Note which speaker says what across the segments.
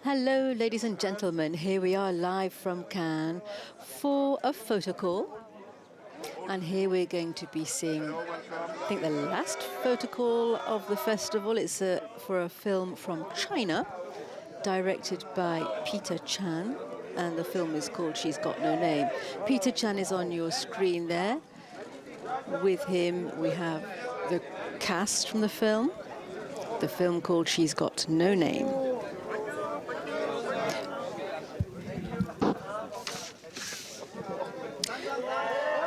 Speaker 1: Hello, ladies and gentlemen. Here we are live from Cannes for a photo call. And here we're going to be seeing, I think, the last photo call of the festival. It's for a film from China, directed by Peter Chan. And the film is called She's Got No Name. Peter Chan is on your screen there. With him, we have the cast from the film called She's Got No Name.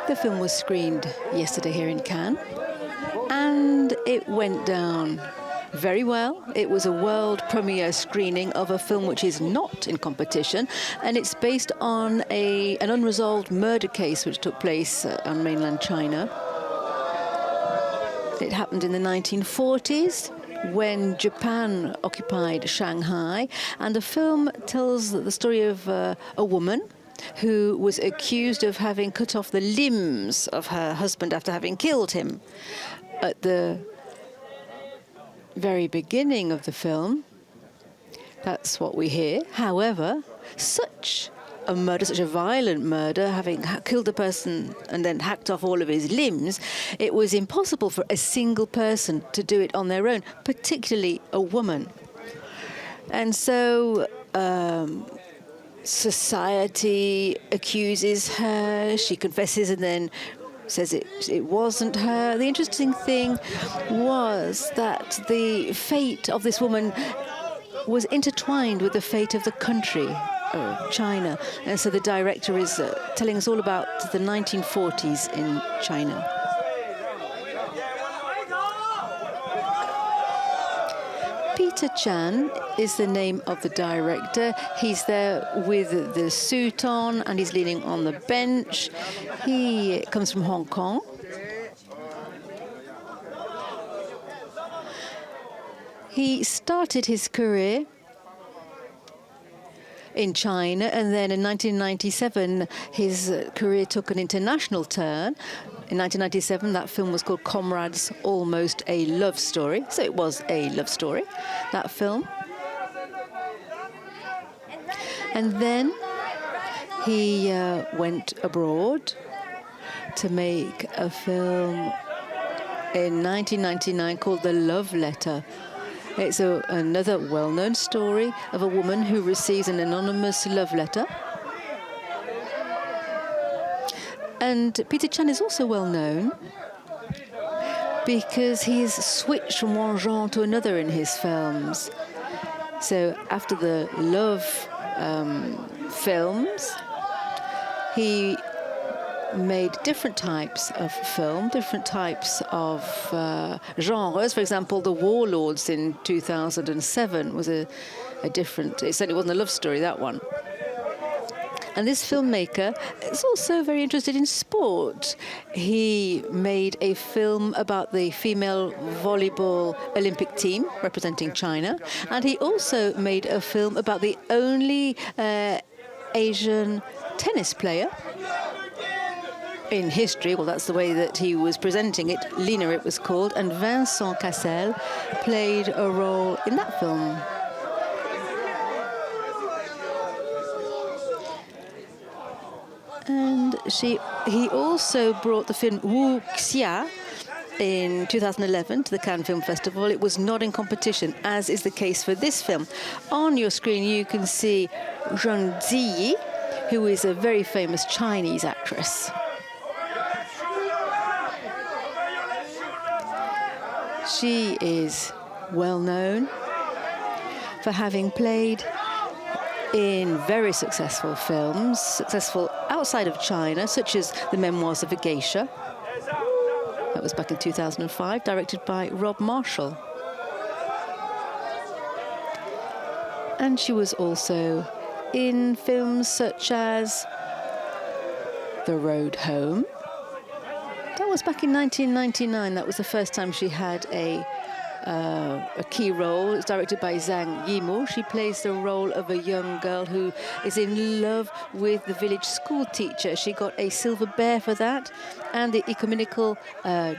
Speaker 1: The film was screened yesterday here in Cannes, and it went down very well. It was a world premiere screening of a film which is not in competition, and it's based on an unresolved murder case which took place on mainland China. It happened in the 1940s when Japan occupied Shanghai, and the film tells the story of a woman who was accused of having cut off the limbs of her husband after having killed him. At the very beginning of the film, that's what we hear. However, such a murder, such a violent murder, having killed a person and then hacked off all of his limbs, it was impossible for a single person to do it on their own, particularly a woman. And so society accuses her, she confesses and then says it wasn't her. The interesting thing was that the fate of this woman was intertwined with the fate of the country, China. And so the director is telling us all about the 1940s in China. Peter Chan is the name of the director. He's there with the suit on and he's leaning on the bench. He comes from Hong Kong. He started his career in China, and then in 1997 his career took an international turn. In 1997, that film was called Comrades, Almost a Love Story. So it was a love story, that film. And then he went abroad to make a film in 1999 called The Love Letter. It's another well-known story of a woman who receives an anonymous love letter. And Peter Chan is also well known because he's switched from one genre to another in his films. So after the love films, he made different types of film, different types of genres. For example, The Warlords in 2007 was a different, it certainly wasn't a love story, that one. And this filmmaker is also very interested in sport. He made a film about the female volleyball Olympic team representing China. And he also made a film about the only Asian tennis player in history. Well, that's the way that he was presenting it. Lina, it was called. And Vincent Cassel played a role in that film. And he also brought the film Wu Xia in 2011 to the Cannes Film Festival. It was not in competition, as is the case for this film. On your screen, you can see Zhang Ziyi, who is a very famous Chinese actress. She is well known for having played in very successful films, successful outside of China, such as The Memoirs of a Geisha. That was back in 2005, directed by Rob Marshall. And she was also in films such as The Road Home. That was back in 1999. That was the first time she had a a key role. It's directed by Zhang Ziyi. She plays the role of a young girl who is in love with the village school teacher. She got a silver bear for that and the ecumenical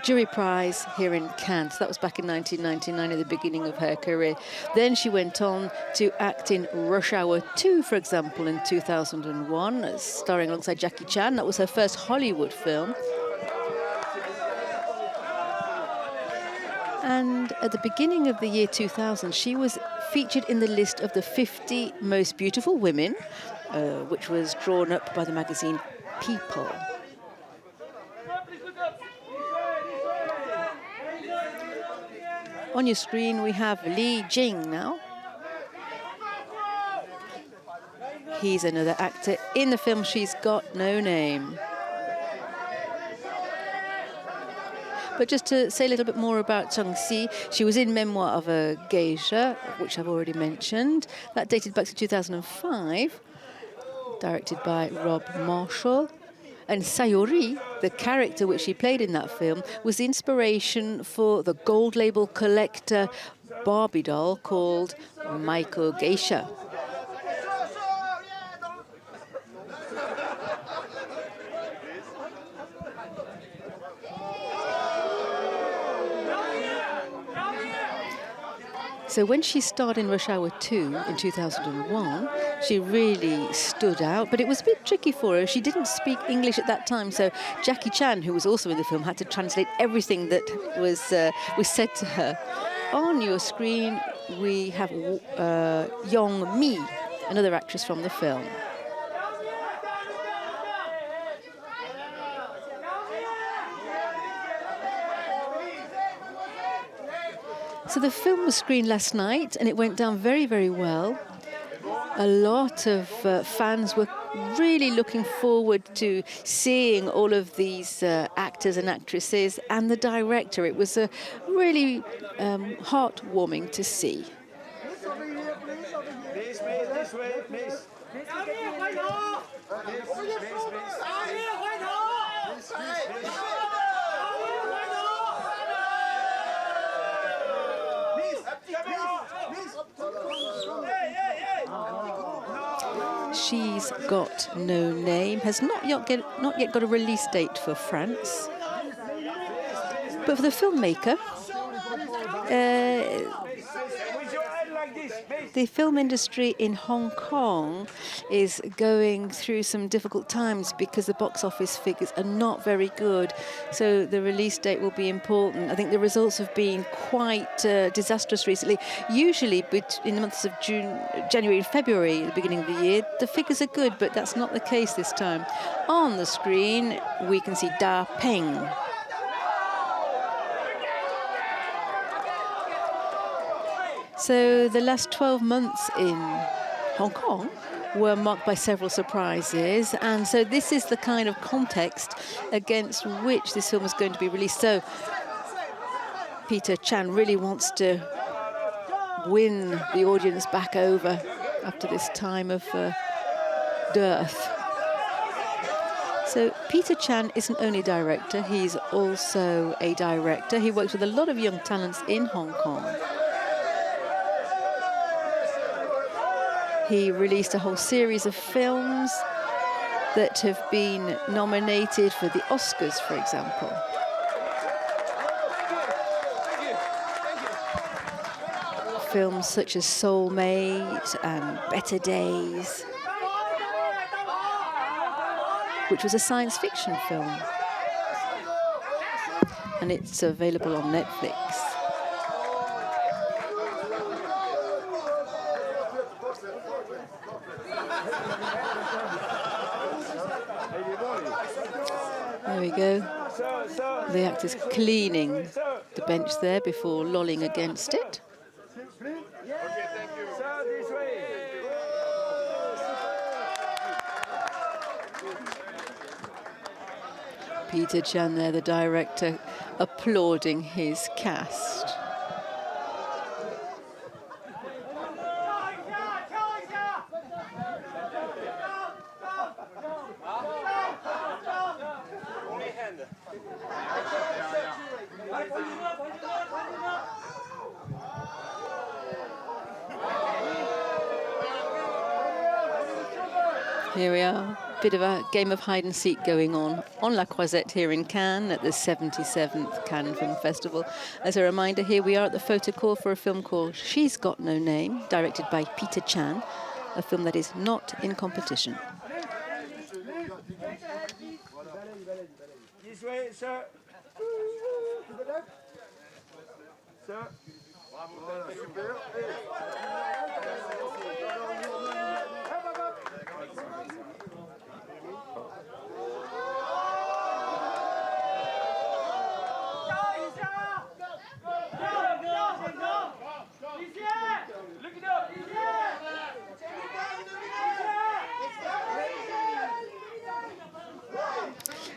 Speaker 1: jury prize here in Cannes. So that was back in 1999 at the beginning of her career. Then she went on to act in Rush Hour 2, for example, in 2001, starring alongside Jackie Chan. That was her first Hollywood film. And at the beginning of the year 2000, she was featured in the list of the 50 most beautiful women, which was drawn up by the magazine People. On your screen, we have Li Jing now. He's another actor in the film She's Got No Name. But just to say a little bit more about Zhang Ziyi, she was in Memoir of a Geisha, which I've already mentioned. That dated back to 2005, directed by Rob Marshall. And Sayori, the character which she played in that film, was the inspiration for the gold label collector Barbie doll called Maiko Geisha. So when she starred in Rush Hour 2 in 2001, she really stood out, but it was a bit tricky for her. She didn't speak English at that time, so Jackie Chan, who was also in the film, had to translate everything that was said to her. On your screen, we have Yong Mi, another actress from the film. So the film was screened last night and it went down very, very well. A lot of fans were really looking forward to seeing all of these actors and actresses and the director. It was really heartwarming to see. She's Got No Name has not yet got a release date for France. But for the filmmaker, the film industry in Hong Kong is going through some difficult times because the box office figures are not very good. So the release date will be important. I think the results have been quite disastrous recently. Usually in the months of January and February, at the beginning of the year, the figures are good, but that's not the case this time. On the screen, we can see Da Peng. So the last 12 months in Hong Kong were marked by several surprises, and so this is the kind of context against which this film is going to be released. So Peter Chan really wants to win the audience back over after this time of dearth. So Peter Chan isn't only a director, he's also a director. He works with a lot of young talents in Hong Kong. He released a whole series of films that have been nominated for the Oscars, for example. Films such as Soulmate and Better Days, which was a science fiction film. And it's available on Netflix. There we go. The actor's cleaning the bench there before lolling against it. Peter Chan there, the director, applauding his cast. Here we are, bit of a game of hide and seek going on La Croisette here in Cannes at the 77th Cannes Film Festival. As a reminder, here we are at the Photocall for a film called She's Got No Name, directed by Peter Chan, a film that is not in competition.
Speaker 2: This way, sir. Sir.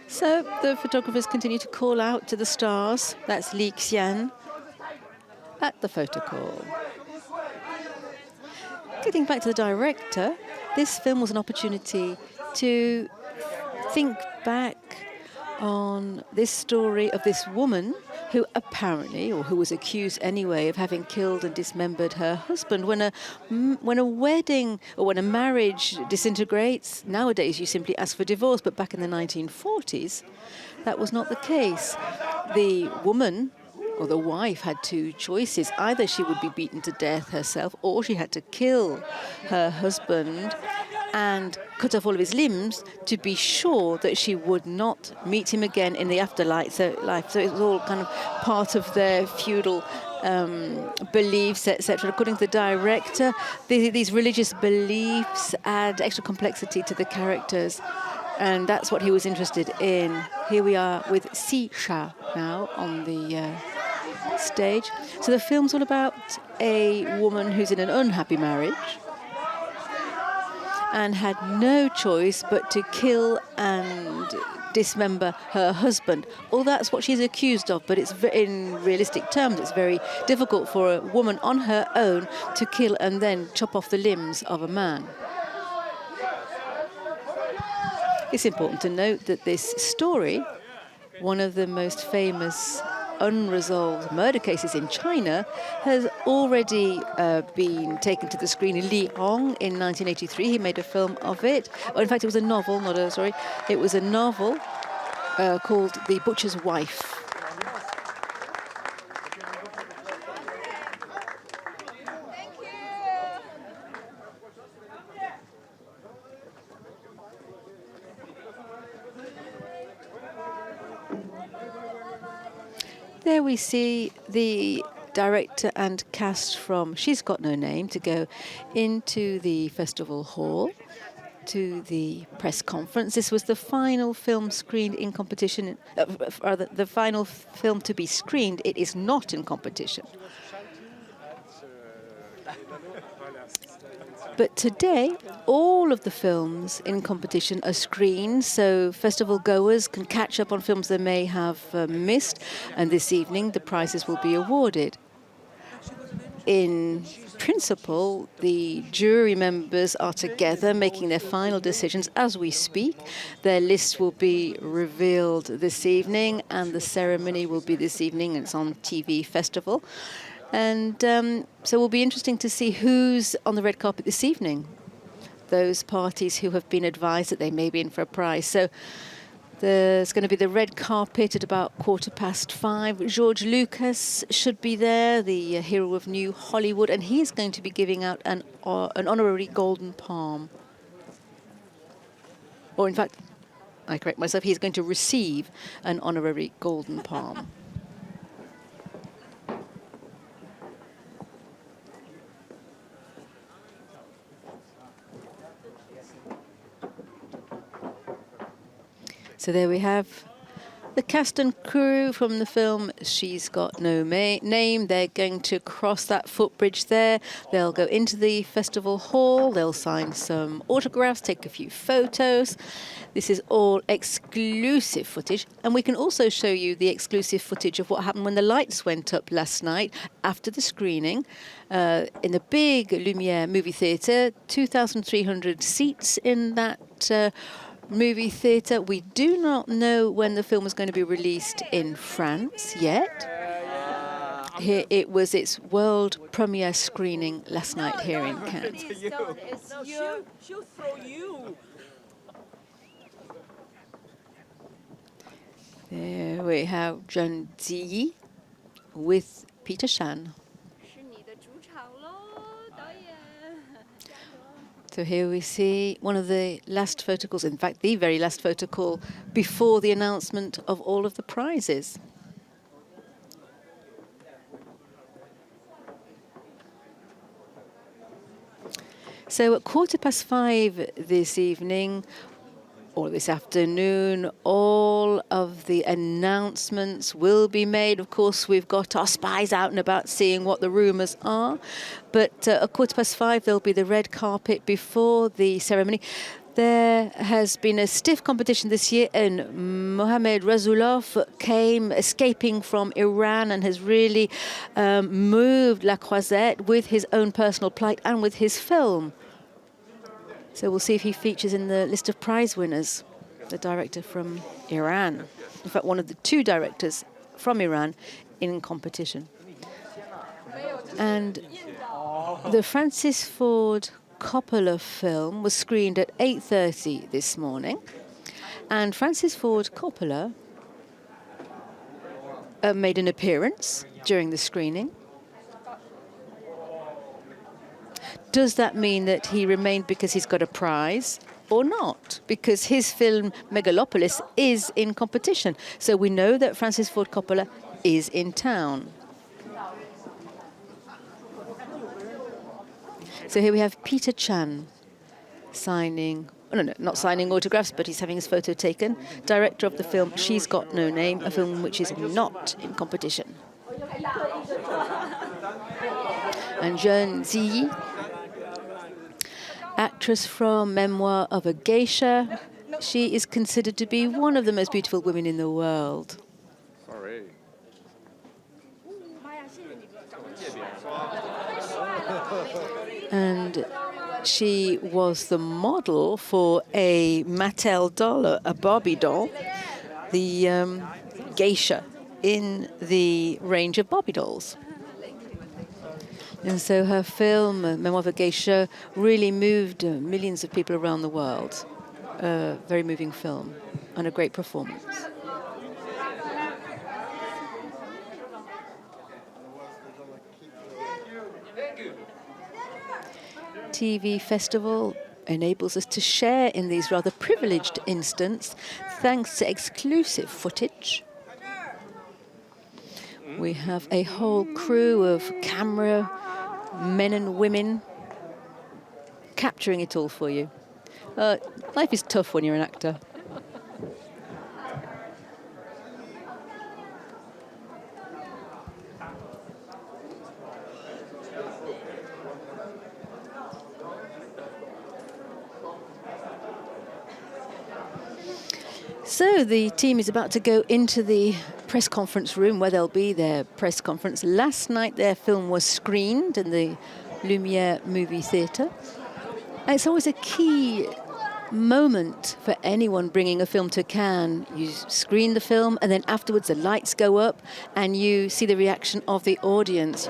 Speaker 1: So the photographers continue to call out to the stars. That's Li Xian at the Photocall. Getting back to the director, this film was an opportunity to think back on this story of this woman who apparently, or who was accused anyway, of having killed and dismembered her husband. When a wedding or when a marriage disintegrates, nowadays you simply ask for divorce, but back in the 1940s, that was not the case. The woman or the wife had two choices. Either she would be beaten to death herself, or she had to kill her husband and cut off all of his limbs to be sure that she would not meet him again in the afterlife. So it was all kind of part of their feudal beliefs, etc. According to the director, these religious beliefs add extra complexity to the characters, and that's what he was interested in. Here we are with Si Sha now on the stage. So the film's all about a woman who's in an unhappy marriage and had no choice but to kill and dismember her husband. Well, that's what she's accused of, but it's in realistic terms, it's very difficult for a woman on her own to kill and then chop off the limbs of a man. It's important to note that this story, one of the most famous unresolved murder cases in China, has already been taken to the screen. Li Hong in 1983, he made a film of it. Oh, in fact, it was a novel, It was a novel called The Butcher's Wife. There we see the director and cast from She's Got No Name to go into the festival hall to the press conference. This was the final film screened in competition, rather the final film to be screened. It is not in competition. But today, all of the films in competition are screened, so festival goers can catch up on films they may have missed, and this evening the prizes will be awarded. In principle, the jury members are together making their final decisions as we speak. Their lists will be revealed this evening, and the ceremony will be this evening. It's on TV Festival. And so it will be interesting to see who's on the red carpet this evening, those parties who have been advised that they may be in for a prize. So there's going to be the red carpet at about 5:15. George Lucas should be there, the hero of New Hollywood, and he's going to be giving out an honorary Golden Palm. Or in fact, I correct myself, he's going to receive an honorary Golden Palm. So there we have the cast and crew from the film She's Got No Name. They're going to cross that footbridge there. They'll go into the festival hall. They'll sign some autographs, take a few photos. This is all exclusive footage. And we can also show you the exclusive footage of what happened when the lights went up last night after the screening in the big Lumiere movie theatre. 2,300 seats in that movie theatre. We do not know when the film is going to be released in France yet. Here it was its world premiere screening last night here in Cannes.
Speaker 3: She'll throw you.
Speaker 1: There we have Zhang Ziyi with Peter Chan. So here we see one of the last photocalls, in fact, the very last photocall before the announcement of all of the prizes. So at 5:15 this evening, or this afternoon, all of the announcements will be made. Of course, we've got our spies out and about seeing what the rumours are. But at 5:15, there'll be the red carpet before the ceremony. There has been a stiff competition this year, and Mohamed Rasulov came escaping from Iran and has really moved La Croisette with his own personal plight and with his film. So we'll see if he features in the list of prize winners, the director from Iran. In fact, one of the two directors from Iran in competition. And the Francis Ford Coppola film was screened at 8:30 this morning. And Francis Ford Coppola made an appearance during the screening. Does that mean that he remained because he's got a prize or not? Because his film Megalopolis is in competition. So we know that Francis Ford Coppola is in town. So here we have Peter Chan signing, not signing autographs, but he's having his photo taken. Director of the film She's Got No Name, a film which is not in competition. And Zhang Ziyi, actress from Memoir of a Geisha. She is considered to be one of the most beautiful women in the world.
Speaker 3: Sorry.
Speaker 1: And she was the model for a Mattel doll, a Barbie doll, the geisha in the range of Barbie dolls. And so her film, Memoir of a Geisha, really moved millions of people around the world. A very moving film and a great performance. TV Festival enables us to share in these rather privileged instants thanks to exclusive footage. We have a whole crew of camera men and women capturing it all for you. Life is tough when you're an actor. So the team is about to go into the press conference room where they'll be their press conference. Last night their film was screened in the Lumière movie theatre. And it's always a key moment for anyone bringing a film to Cannes. You screen the film and then afterwards the lights go up and you see the reaction of the audience.